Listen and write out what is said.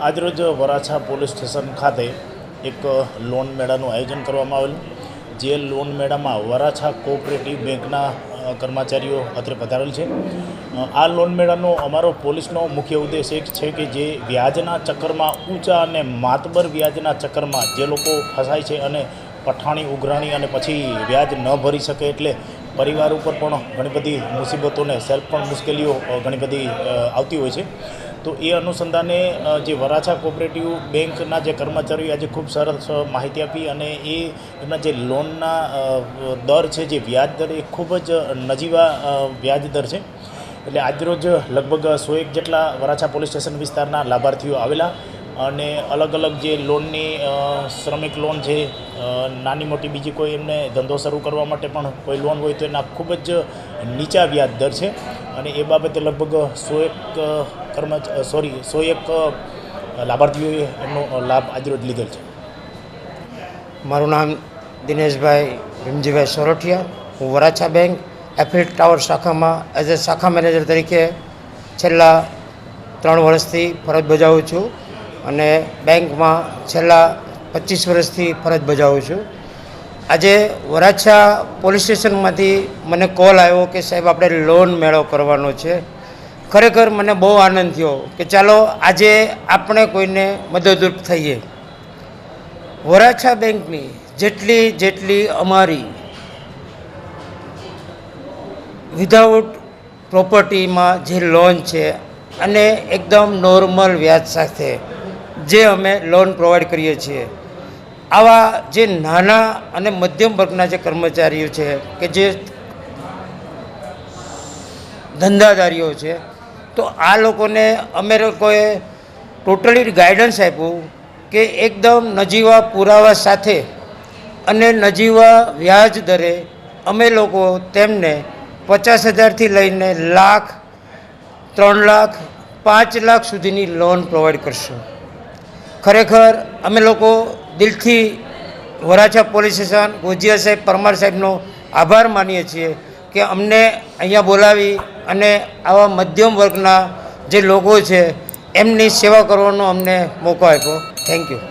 આજરોજ Varachha police station ખાતે એક લોન મેળાનું આયોજન કરવામાં આવેલું, જે લોન મેળામાં વરાછા કોઓપરેટિવ બેંકના કર્મચારીઓ અત્રે પધારેલ છે. આ લોન મેળાનો અમારો પોલીસનો મુખ્ય ઉદ્દેશ એક છે કે જે વ્યાજના ચક્કરમાં ઊંચા અને માતબર વ્યાજના ચક્કરમાં જે લોકો ફસાય છે અને પઠાણી ઉઘરાણી અને પછી વ્યાજ ન ભરી શકે એટલે પરિવાર ઉપર પણ ઘણી બધી મુસીબતોને સેલ્ફ પણ મુશ્કેલીઓ ઘણી બધી આવતી હોય છે. તો એ અનુસંધાને જે વરાછા કોઓપરેટિવ બેંકના જે કર્મચારીઓ આજે ખૂબ સરસ માહિતી આપી અને એમના જે લોનના દર છે, જે વ્યાજ દર એ ખૂબ જ નજીવા વ્યાજ દર છે. એટલે આજરોજ લગભગ 101 જેટલા વરાછા પોલીસ સ્ટેશન વિસ્તારના લાભાર્થીઓ આવેલા અને અલગ અલગ જે લોનની શ્રમિક લોન છે, નાની મોટી બીજી કોઈ એમને ધંધો શરૂ કરવા માટે પણ કોઈ લોન હોય તો એના ખૂબ જ નીચા વ્યાજ દર છે અને એ બાબતે લગભગ 101 લાભાર્થીઓએ એમનો લાભ આજરોજ લીધેલ છે. મારું નામ દિનેશભાઈ ભીમજીભાઈ સોરઠિયા. હું વરાછા બેંક એફિલ ટાવર શાખામાં એઝ એ શાખા મેનેજર તરીકે છેલ્લા 3 વર્ષથી ફરજ બજાવું છું અને બેંકમાં છેલ્લા 25 વર્ષથી ફરજ બજાવું છું. આજે વરાછા પોલીસ સ્ટેશનમાંથી મને કોલ આવ્યો કે સાહેબ આપણે લોન મેળો કરવાનો છે. ખરેખર મને બહુ આનંદ થયો કે ચાલો આજે આપણે કોઈને મદદરૂપ થઈએ. વરાછા બેંકની જેટલી અમારી વિધાઉટ પ્રોપર્ટીમાં જે લોન છે અને એકદમ નોર્મલ વ્યાજ સાથે જે અમે લોન પ્રોવાઈડ કરીએ છીએ, આવા જે નાના અને મધ્યમ વર્ગના જે કર્મચારીઓ છે કે જે ધંધાદારીઓ છે, તો આ લોકોને અમે લોકોએ ટોટલી ગાઈડન્સ આપ્યું કે એકદમ નજીવા પુરાવા સાથે અને નજીવા વ્યાજ દરે અમે લોકો તેમને 50,000થી લઈને લાખ, 3 લાખ, 5 લાખ સુધીની લોન પ્રોવાઈડ કરશું. ખરેખર અમે લોકો દિલથી વરાછા પોલીસ સ્ટેશન, ગોજિયા સાહેબ, પરમાર સાહેબનો આભાર માનીએ છીએ કે અમને અહીંયા બોલાવી અને આવા મધ્યમ વર્ગના જે લોકો છે એમની સેવા કરવાનો અમને મોકો આપ્યો. Thank you.